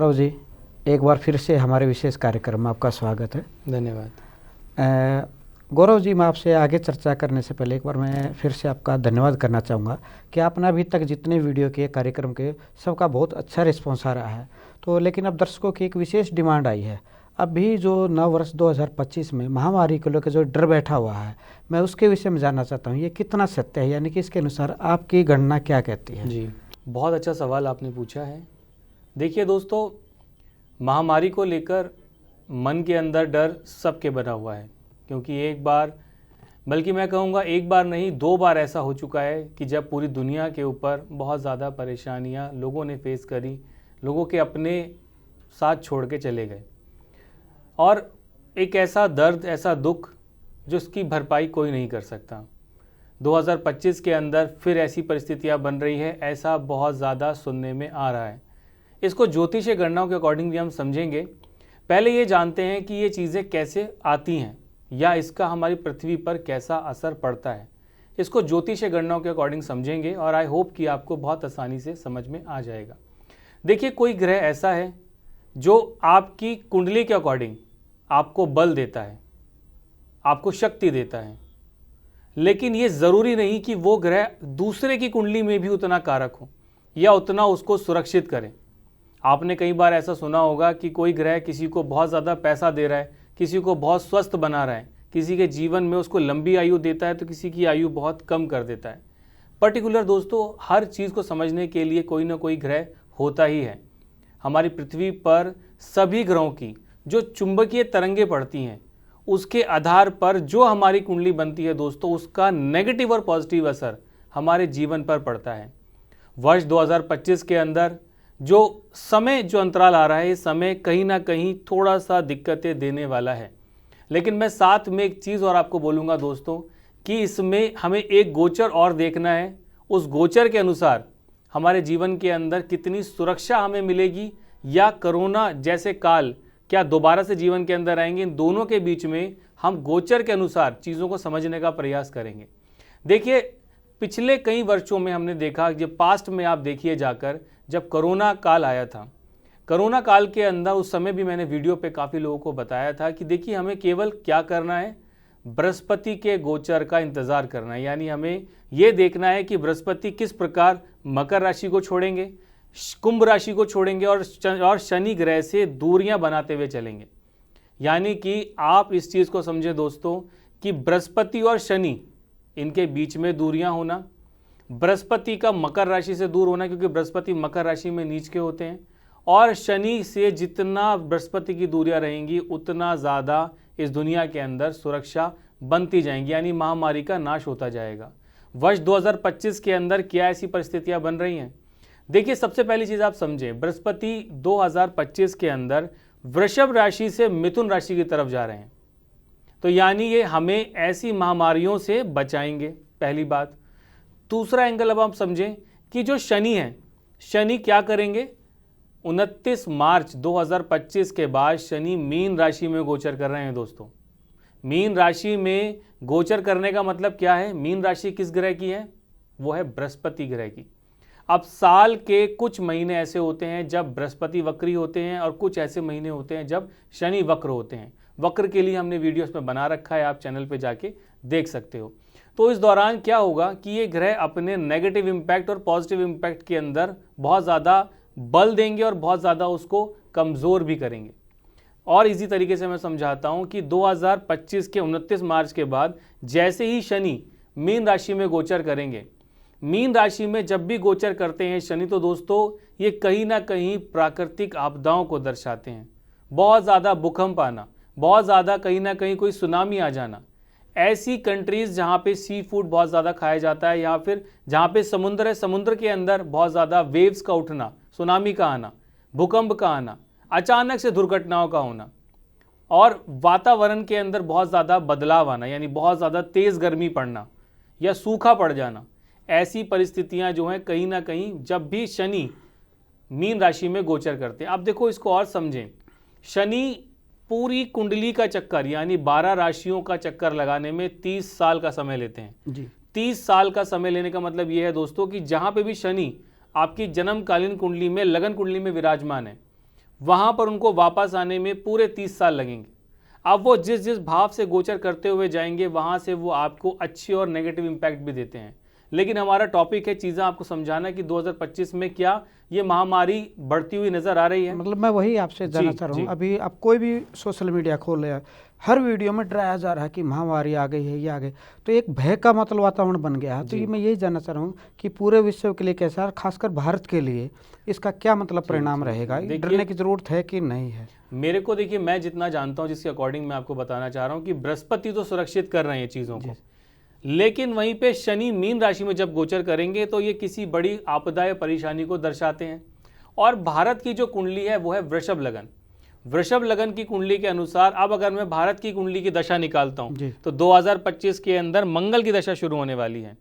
गौरव जी, एक बार फिर से हमारे विशेष कार्यक्रम में आपका स्वागत है। धन्यवाद। गौरव जी, मैं आपसे आगे चर्चा करने से पहले एक बार मैं फिर से आपका धन्यवाद करना चाहूँगा कि आपने अभी तक जितने वीडियो किए कार्यक्रम के सबका बहुत अच्छा रिस्पॉन्स आ रहा है। तो लेकिन अब दर्शकों की एक विशेष डिमांड आई है। अभी जो नव वर्ष 2025 में महामारी को लेकर जो डर बैठा हुआ है, मैं उसके विषय में जानना चाहता हूँ, ये कितना सत्य है, यानी कि इसके अनुसार आपकी गणना क्या कहती है? जी, बहुत अच्छा सवाल आपने पूछा है। देखिए दोस्तों, महामारी को लेकर मन के अंदर डर सबके बना हुआ है, क्योंकि एक बार, बल्कि मैं कहूँगा एक बार नहीं 2 बार ऐसा हो चुका है कि जब पूरी दुनिया के ऊपर बहुत ज़्यादा परेशानियाँ लोगों ने फेस करी, लोगों के अपने साथ छोड़ के चले गए, और एक ऐसा दर्द, ऐसा दुख जिसकी भरपाई कोई नहीं कर सकता। 2025 के अंदर फिर ऐसी परिस्थितियां बन रही है, ऐसा बहुत ज़्यादा सुनने में आ रहा है। इसको ज्योतिषीय गणनाओं के अकॉर्डिंग भी हम समझेंगे। पहले ये जानते हैं कि ये चीज़ें कैसे आती हैं या इसका हमारी पृथ्वी पर कैसा असर पड़ता है। इसको ज्योतिषीय गणनाओं के अकॉर्डिंग समझेंगे और आई होप कि आपको बहुत आसानी से समझ में आ जाएगा। देखिए, कोई ग्रह ऐसा है जो आपकी कुंडली के अकॉर्डिंग आपको बल देता है, आपको शक्ति देता है, लेकिन ये ज़रूरी नहीं कि वो ग्रह दूसरे की कुंडली में भी उतना कारक हो या उतना उसको सुरक्षित करे। आपने कई बार ऐसा सुना होगा कि कोई ग्रह किसी को बहुत ज़्यादा पैसा दे रहा है, किसी को बहुत स्वस्थ बना रहा है, किसी के जीवन में उसको लंबी आयु देता है तो किसी की आयु बहुत कम कर देता है। पर्टिकुलर दोस्तों, हर चीज़ को समझने के लिए कोई ना कोई ग्रह होता ही है। हमारी पृथ्वी पर सभी ग्रहों की जो चुंबकीय तरंगें पड़ती हैं, उसके आधार पर जो हमारी कुंडली बनती है दोस्तों, उसका नेगेटिव और पॉजिटिव असर हमारे जीवन पर पड़ता है। वर्ष 2025 के अंदर जो अंतराल आ रहा है, ये समय कहीं ना कहीं थोड़ा सा दिक्कतें देने वाला है। लेकिन मैं साथ में एक चीज़ और आपको बोलूँगा दोस्तों कि इसमें हमें एक गोचर और देखना है। उस गोचर के अनुसार हमारे जीवन के अंदर कितनी सुरक्षा हमें मिलेगी या कोरोना जैसे काल क्या दोबारा से जीवन के अंदर आएंगे, इन दोनों के बीच में हम गोचर के अनुसार चीज़ों को समझने का प्रयास करेंगे। देखिए, पिछले कई वर्षों में हमने देखा, जब पास्ट में आप देखिए जाकर, जब कोरोना काल आया था, कोरोना काल के अंदर उस समय भी मैंने वीडियो पे काफ़ी लोगों को बताया था कि देखिए हमें केवल क्या करना है, बृहस्पति के गोचर का इंतज़ार करना है। यानी हमें ये देखना है कि बृहस्पति किस प्रकार मकर राशि को छोड़ेंगे, कुंभ राशि को छोड़ेंगे और शनि ग्रह से दूरियां बनाते हुए चलेंगे। यानी कि आप इस चीज़ को समझें दोस्तों कि बृहस्पति और शनि, इनके बीच में दूरियां होना, बृहस्पति का मकर राशि से दूर होना, क्योंकि बृहस्पति मकर राशि में नीच के होते हैं, और शनि से जितना बृहस्पति की दूरियां रहेंगी उतना ज़्यादा इस दुनिया के अंदर सुरक्षा बनती जाएंगी, यानी महामारी का नाश होता जाएगा। वर्ष 2025 के अंदर क्या ऐसी परिस्थितियां बन रही हैं? देखिए, सबसे पहली चीज़ आप समझें, बृहस्पति 2025 के अंदर वृषभ राशि से मिथुन राशि की तरफ जा रहे हैं, तो यानी ये हमें ऐसी महामारियों से बचाएंगे, पहली बात। दूसरा एंगल अब आप समझें कि जो शनि है, शनि क्या करेंगे? 29 मार्च 2025 के बाद शनि मीन राशि में गोचर कर रहे हैं दोस्तों। मीन राशि में गोचर करने का मतलब क्या है? मीन राशि किस ग्रह की है? वो है बृहस्पति ग्रह की। अब साल के कुछ महीने ऐसे होते हैं जब बृहस्पति वक्री होते हैं, और कुछ ऐसे महीने होते हैं जब शनि वक्र होते हैं। वक्र के लिए हमने वीडियो इसमें बना रखा है, आप चैनल पे जाके देख सकते हो। तो इस दौरान क्या होगा कि ये ग्रह अपने नेगेटिव इम्पैक्ट और पॉजिटिव इम्पैक्ट के अंदर बहुत ज़्यादा बल देंगे और बहुत ज़्यादा उसको कमज़ोर भी करेंगे। और इसी तरीके से मैं समझाता हूँ कि 2025 के 29 मार्च के बाद जैसे ही शनि मीन राशि में गोचर करेंगे, मीन राशि में जब भी गोचर करते हैं शनि, तो दोस्तों ये कहीं ना कहीं प्राकृतिक आपदाओं को दर्शाते हैं। बहुत ज़्यादा भूकंप आना, बहुत ज़्यादा कहीं ना कहीं कोई सुनामी आ जाना। ऐसी कंट्रीज़ जहाँ पे सी फूड बहुत ज़्यादा खाया जाता है, या फिर जहाँ पे समुद्र है, समुद्र के अंदर बहुत ज़्यादा वेव्स का उठना, सुनामी का आना, भूकंप का आना, अचानक से दुर्घटनाओं का होना, और वातावरण के अंदर बहुत ज़्यादा बदलाव आना, यानी बहुत ज़्यादा तेज़ गर्मी पड़ना या सूखा पड़ जाना। ऐसी परिस्थितियां जो हैं कहीं ना कहीं जब भी शनि मीन राशि में गोचर करते हैं। आप देखो, इसको और समझें, शनि पूरी कुंडली का चक्कर यानी 12 राशियों का चक्कर लगाने में 30 साल का समय लेते हैं जी। 30 साल का समय लेने का मतलब ये है दोस्तों कि जहां पे भी शनि आपकी जन्मकालीन कुंडली में, लगन कुंडली में विराजमान है, वहाँ पर उनको वापस आने में पूरे 30 साल लगेंगे। अब वो जिस जिस भाव से गोचर करते हुए जाएंगे वहाँ से वो आपको अच्छी और नेगेटिव इम्पैक्ट भी देते हैं। लेकिन हमारा टॉपिक है चीज़ें आपको समझाना कि 2025 में क्या ये महामारी बढ़ती हुई नज़र आ रही है। मतलब मैं वही आपसे जानना चाह रहा हूँ, अभी आप कोई भी सोशल मीडिया खोल रहे हैं, हर वीडियो में डराया जा रहा है कि महामारी आ गई है, ये आ गई, तो एक भय का मतलब वातावरण बन गया है। तो ये मैं यही जानना चाह रहा हूँ कि पूरे विश्व के लिए कैसा, खासकर भारत के लिए इसका क्या मतलब परिणाम रहेगा, डरने की जरूरत है कि नहीं है? मेरे को देखिए, मैं जितना जानता हूँ जिसके अकॉर्डिंग मैं आपको बताना चाह रहा हूँ कि बृहस्पति तो सुरक्षित कर रहे हैं चीज़ों को, लेकिन वहीं पे शनि मीन राशि में जब गोचर करेंगे तो ये किसी बड़ी आपदा या परेशानी को दर्शाते हैं। और भारत की जो कुंडली है वो है वृषभ लगन। वृषभ लगन की कुंडली के अनुसार अब अगर मैं भारत की कुंडली की दशा निकालता हूँ तो 2025 के अंदर मंगल की दशा शुरू होने वाली है।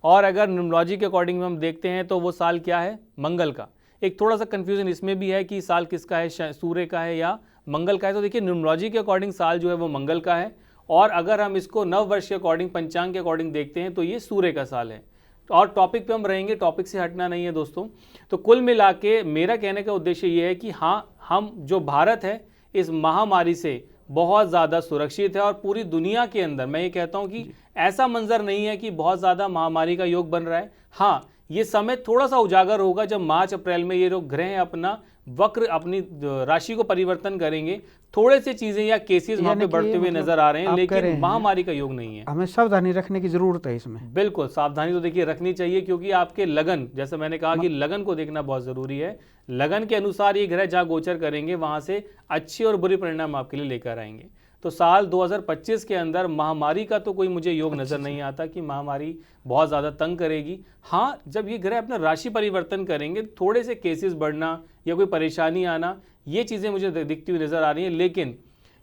और अगर न्यूमरोलॉजी के अकॉर्डिंग हम देखते हैं तो वो साल क्या है, मंगल का। एक थोड़ा सा कंफ्यूजन इसमें भी है कि साल किसका है, सूर्य का है या मंगल का है। तो देखिए न्यूमरोलॉजी के अकॉर्डिंग साल जो है वो मंगल का है, और अगर हम इसको नव वर्ष के अकॉर्डिंग, पंचांग के अकॉर्डिंग देखते हैं तो ये सूर्य का साल है। और टॉपिक पे हम रहेंगे, टॉपिक से हटना नहीं है दोस्तों। तो कुल मिला के मेरा कहने का उद्देश्य ये है कि हाँ, हम जो भारत है इस महामारी से बहुत ज़्यादा सुरक्षित है। और पूरी दुनिया के अंदर मैं ये कहता हूँ कि ऐसा मंजर नहीं है कि बहुत ज़्यादा महामारी का योग बन रहा है। हाँ, ये समय थोड़ा सा उजागर होगा जब मार्च अप्रैल में ये लोग ग्रह अपना वक्र, अपनी राशि को परिवर्तन करेंगे। थोड़े से चीजें या केसेस वहां पे बढ़ते हुए नजर आ रहे हैं, लेकिन महामारी का योग नहीं है। हमें सावधानी रखने की जरूरत है इसमें। बिल्कुल सावधानी तो देखिए रखनी चाहिए, क्योंकि आपके लगन, जैसे मैंने कहा कि लगन को देखना बहुत जरूरी है। लगन के अनुसार ये ग्रह जहाँ गोचर करेंगे वहां से अच्छी और बुरी परिणाम आपके लिए लेकर आएंगे। तो साल 2025 के अंदर महामारी का तो कोई मुझे योग नजर नहीं आता कि महामारी बहुत ज़्यादा तंग करेगी। हाँ, जब ये ग्रह अपना राशि परिवर्तन करेंगे थोड़े से केसेस बढ़ना या कोई परेशानी आना, ये चीज़ें मुझे दिखती हुई नज़र आ रही हैं। लेकिन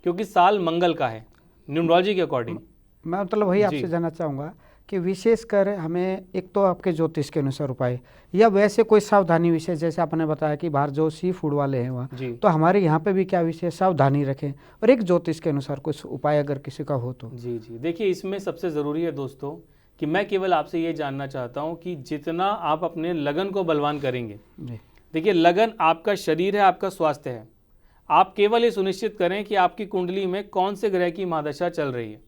क्योंकि साल मंगल का है न्यूमरोलॉजी के अकॉर्डिंग, मैं मतलब वही आपसे जानना चाहूँगा कि विशेषकर हमें एक तो आपके ज्योतिष के अनुसार उपाय या वैसे कोई सावधानी विशेष, जैसे आपने बताया कि बाहर जो सी फूड वाले हैं वहाँ, तो हमारे यहाँ पे भी क्या विशेष सावधानी रखें, और एक ज्योतिष के अनुसार कुछ उपाय अगर किसी का हो तो? जी देखिए, इसमें सबसे ज़रूरी है दोस्तों कि मैं केवल आपसे ये जानना चाहता हूँ कि जितना आप अपने लगन को बलवान करेंगे, देखिए लगन आपका शरीर है, आपका स्वास्थ्य है। आप केवल ये सुनिश्चित करें कि आपकी कुंडली में कौन से ग्रह की महादशा चल रही है,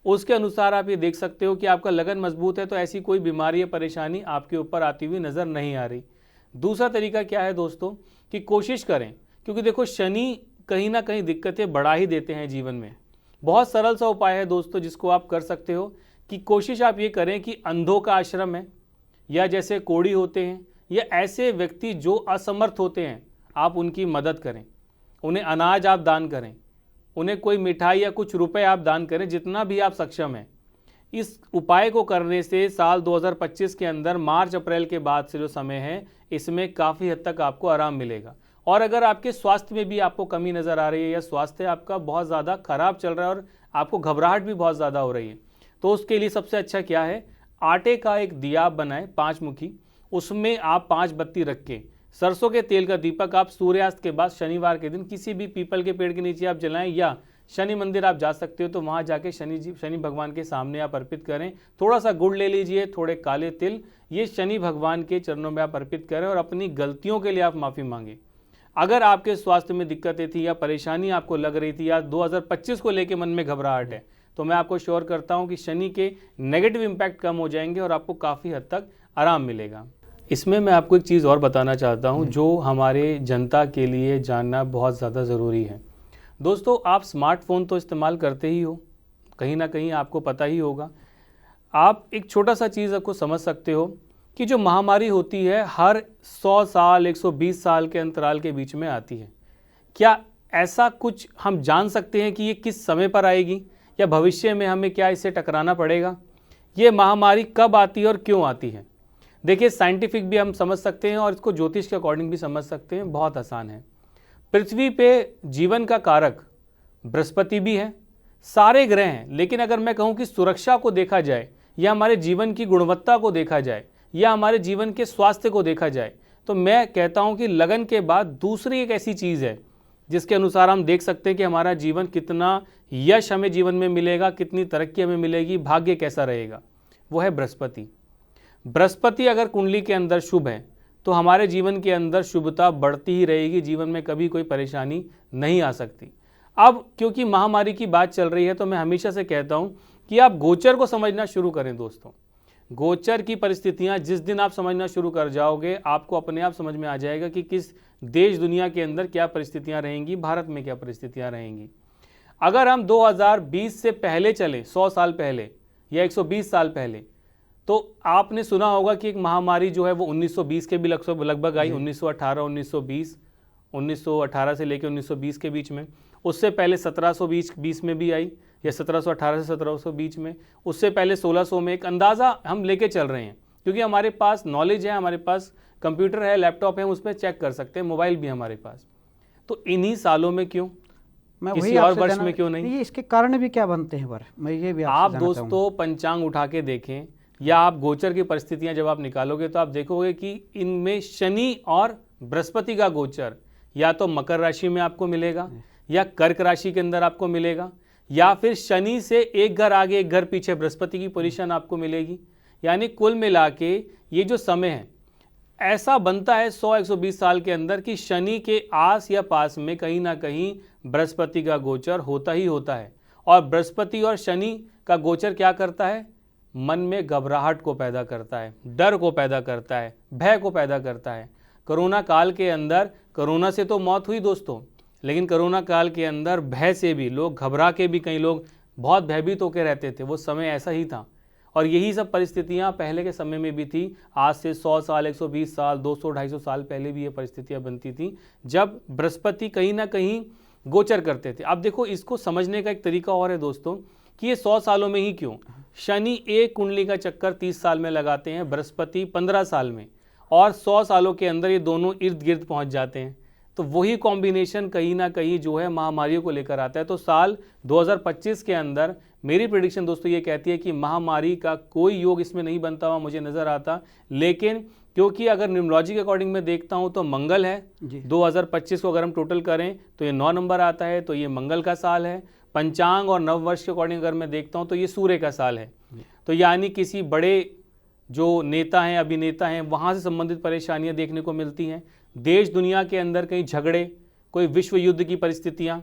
उसके अनुसार आप ये देख सकते हो कि आपका लगन मजबूत है तो ऐसी कोई बीमारी या परेशानी आपके ऊपर आती हुई नज़र नहीं आ रही। दूसरा तरीका क्या है दोस्तों कि कोशिश करें, क्योंकि देखो शनि कहीं ना कहीं दिक्कतें बढ़ा ही देते हैं जीवन में। बहुत सरल सा उपाय है दोस्तों जिसको आप कर सकते हो कि कोशिश आप ये करें कि अंधों का आश्रम है या जैसे कोढ़ी होते हैं या ऐसे व्यक्ति जो असमर्थ होते हैं, आप उनकी मदद करें, उन्हें अनाज आप दान करें, उन्हें कोई मिठाई या कुछ रुपए आप दान करें, जितना भी आप सक्षम हैं। इस उपाय को करने से साल 2025 के अंदर मार्च अप्रैल के बाद से जो समय है इसमें काफ़ी हद तक आपको आराम मिलेगा। और अगर आपके स्वास्थ्य में भी आपको कमी नज़र आ रही है या स्वास्थ्य आपका बहुत ज़्यादा खराब चल रहा है और आपको घबराहट भी बहुत ज़्यादा हो रही है, तो उसके लिए सबसे अच्छा क्या है, आटे का एक दिया आप बनाएं 5 मुखी, उसमें आप 5 बत्ती रख के सरसों के तेल का दीपक आप सूर्यास्त के बाद शनिवार के दिन किसी भी पीपल के पेड़ के नीचे आप जलाएं, या शनि मंदिर आप जा सकते हो तो वहाँ जाके शनि भगवान के सामने आप अर्पित करें। थोड़ा सा गुड़ ले लीजिए, थोड़े काले तिल, ये शनि भगवान के चरणों में आप अर्पित करें और अपनी गलतियों के लिए आप माफ़ी मांगें। अगर आपके स्वास्थ्य में दिक्कतें थी या परेशानी आपको लग रही थी या 2025 को लेकर मन में घबराहट है, तो मैं आपको श्योर करता हूँ कि शनि के नेगेटिव इम्पैक्ट कम हो जाएंगे और आपको काफ़ी हद तक आराम मिलेगा। इसमें मैं आपको एक चीज़ और बताना चाहता हूँ जो हमारे जनता के लिए जानना बहुत ज़्यादा ज़रूरी है। दोस्तों, आप स्मार्टफोन तो इस्तेमाल करते ही हो, कहीं ना कहीं आपको पता ही होगा। आप एक छोटा सा चीज़ आपको समझ सकते हो कि जो महामारी होती है हर 100 साल 120 साल के अंतराल के बीच में आती है। क्या ऐसा कुछ हम जान सकते हैं कि ये किस समय पर आएगी या भविष्य में हमें क्या इससे टकराना पड़ेगा? ये महामारी कब आती है और क्यों आती है? देखिए, साइंटिफिक भी हम समझ सकते हैं और इसको ज्योतिष के अकॉर्डिंग भी समझ सकते हैं, बहुत आसान है। पृथ्वी पे जीवन का कारक बृहस्पति भी है, सारे ग्रह हैं, लेकिन अगर मैं कहूँ कि सुरक्षा को देखा जाए या हमारे जीवन की गुणवत्ता को देखा जाए या हमारे जीवन के स्वास्थ्य को देखा जाए, तो मैं कहता हूँ कि लगन के बाद दूसरी एक ऐसी चीज़ है जिसके अनुसार हम देख सकते हैं कि हमारा जीवन कितना यश हमें जीवन में मिलेगा, कितनी तरक्की हमें मिलेगी, भाग्य कैसा रहेगा, वो है बृहस्पति। बृहस्पति अगर कुंडली के अंदर शुभ है तो हमारे जीवन के अंदर शुभता बढ़ती ही रहेगी, जीवन में कभी कोई परेशानी नहीं आ सकती। अब क्योंकि महामारी की बात चल रही है तो मैं हमेशा से कहता हूं कि आप गोचर को समझना शुरू करें दोस्तों। गोचर की परिस्थितियां जिस दिन आप समझना शुरू कर जाओगे, आपको अपने आप समझ में आ जाएगा कि किस देश दुनिया के अंदर क्या परिस्थितियां रहेंगी, भारत में क्या परिस्थितियां रहेंगी। अगर हम 2020 से पहले चले, 100 साल पहले या 120 साल पहले, तो आपने सुना होगा कि एक महामारी जो है वो 1920 के भी लगभग आई, 1918, 1920, 1918 से लेकर 1920 के बीच में। उससे पहले 1720 में भी आई, या 1718 से 1720 में। उससे पहले 1600 में। एक अंदाज़ा हम लेके चल रहे हैं क्योंकि हमारे पास नॉलेज है, हमारे पास कंप्यूटर है, लैपटॉप है, उसमें चेक कर सकते हैं, मोबाइल भी हमारे पास। तो इन्हीं सालों में क्यों, किसी और वर्ष में क्यों नहीं? ये इसके कारण भी क्या बनते हैं वर, मैं ये भी आप दोस्तों पंचांग उठा के देखें या आप गोचर की परिस्थितियां जब आप निकालोगे तो आप देखोगे कि इनमें शनि और बृहस्पति का गोचर या तो मकर राशि में आपको मिलेगा, या कर्क राशि के अंदर आपको मिलेगा, या फिर शनि से एक घर आगे एक घर पीछे बृहस्पति की पोजीशन आपको मिलेगी। यानी कुल मिला के ये जो समय है ऐसा बनता है 100-120 साल के अंदर कि शनि के आस या पास में कहीं ना कहीं बृहस्पति का गोचर होता ही होता है। और बृहस्पति और शनि का गोचर क्या करता है? मन में घबराहट को पैदा करता है, डर को पैदा करता है, भय को पैदा करता है। कोरोना काल के अंदर कोरोना से तो मौत हुई दोस्तों, लेकिन कोरोना काल के अंदर भय से भी लोग घबरा के भी, कई लोग बहुत भयभीत होकर रहते थे। वो समय ऐसा ही था और यही सब परिस्थितियां पहले के समय में भी थी। आज से 100 साल, 120 साल, 200-250 साल पहले भी ये परिस्थितियां बनती थी जब बृहस्पति कहीं ना कहीं गोचर करते थे। अब देखो, इसको समझने का एक तरीका और है दोस्तों कि ये 100 सालों में ही क्यों। शनि एक कुंडली का चक्कर 30 साल में लगाते हैं, बृहस्पति 15 साल में, और 100 सालों के अंदर ये दोनों इर्द गिर्द पहुंच जाते हैं। तो वही कॉम्बिनेशन कहीं ना कहीं जो है महामारियों को लेकर आता है। तो साल 2025 के अंदर मेरी प्रेडिक्शन दोस्तों ये कहती है कि महामारी का कोई योग इसमें नहीं बनता हुआ मुझे नज़र आता। लेकिन क्योंकि अगर न्यूमरोलॉजी के अकॉर्डिंग मैं देखता हूँ तो मंगल है, 2025 को अगर हम टोटल करें तो ये 9 नंबर आता है, तो ये मंगल का साल है। पंचांग और नववर्ष के अकॉर्डिंग अगर मैं देखता हूँ तो ये सूर्य का साल है। तो यानी किसी बड़े जो नेता हैं, अभिनेता हैं, वहाँ से संबंधित परेशानियाँ देखने को मिलती हैं। देश दुनिया के अंदर कहीं झगड़े, कोई विश्व युद्ध की परिस्थितियाँ,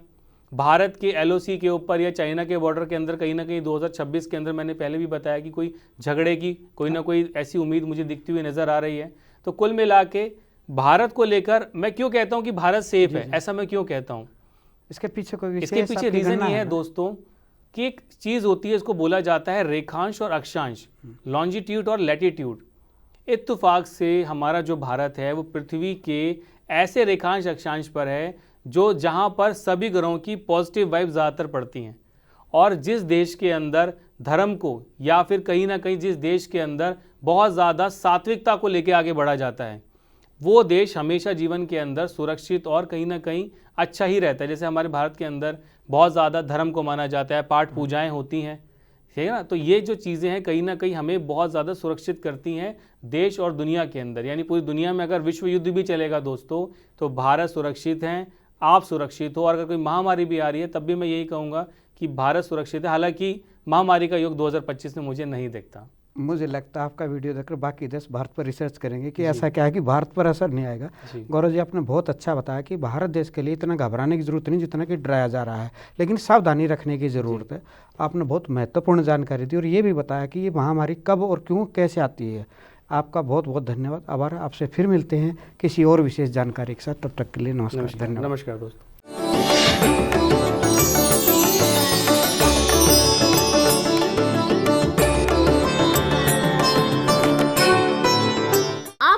भारत के LOC के ऊपर या चाइना के बॉर्डर के अंदर कहीं ना कहीं 2026 के अंदर मैंने पहले भी बताया कि कोई झगड़े की कोई ना कोई ऐसी उम्मीद मुझे दिखती हुई नज़र आ रही है। तो कुल मिला के भारत को लेकर मैं क्यों कहता हूँ कि भारत सेफ है, ऐसा मैं क्यों कहता हूँ? इसके पीछे रीज़न ये है दोस्तों कि एक चीज़ होती है, इसको बोला जाता है रेखांश और अक्षांश, लॉन्जिट्यूड और लैटिट्यूड। इत्तेफाक से हमारा जो भारत है वो पृथ्वी के ऐसे रेखांश अक्षांश पर है जो जहाँ पर सभी ग्रहों की पॉजिटिव वाइब ज़्यादातर पड़ती हैं। और जिस देश के अंदर धर्म को, या फिर कहीं ना कहीं जिस देश के अंदर बहुत ज़्यादा सात्विकता को लेकर आगे बढ़ा जाता है, वो देश हमेशा जीवन के अंदर सुरक्षित और कहीं ना कहीं अच्छा ही रहता है। जैसे हमारे भारत के अंदर बहुत ज़्यादा धर्म को माना जाता है, पाठ पूजाएं होती हैं, ठीक है ना। तो ये जो चीज़ें हैं कहीं ना कहीं हमें बहुत ज़्यादा सुरक्षित करती हैं देश और दुनिया के अंदर। यानी पूरी दुनिया में अगर विश्व युद्ध भी चलेगा दोस्तों तो भारत सुरक्षित हैं, आप सुरक्षित हो। और अगर कोई महामारी भी आ रही है तब भी मैं यही कहूँगा कि भारत सुरक्षित है। हालांकि महामारी का योग 2025 में मुझे नहीं दिखता। मुझे लगता है आपका वीडियो देखकर बाकी देश भारत पर रिसर्च करेंगे कि ऐसा क्या है कि भारत पर असर नहीं आएगा। गौरव जी, आपने बहुत अच्छा बताया कि भारत देश के लिए इतना घबराने की जरूरत नहीं जितना कि डराया जा रहा है, लेकिन सावधानी रखने की ज़रूरत है। आपने बहुत महत्वपूर्ण जानकारी दी और ये भी बताया कि ये महामारी कब और क्यों कैसे आती है। आपका बहुत बहुत धन्यवाद, आभार। आपसे फिर मिलते हैं किसी और विशेष जानकारी के साथ, तब तक के लिए नमस्कार। धन्यवाद। नमस्कार दोस्तों।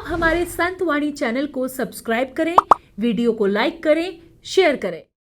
हमारे संतवाणी चैनल को सब्सक्राइब करें, वीडियो को लाइक करें, शेयर करें।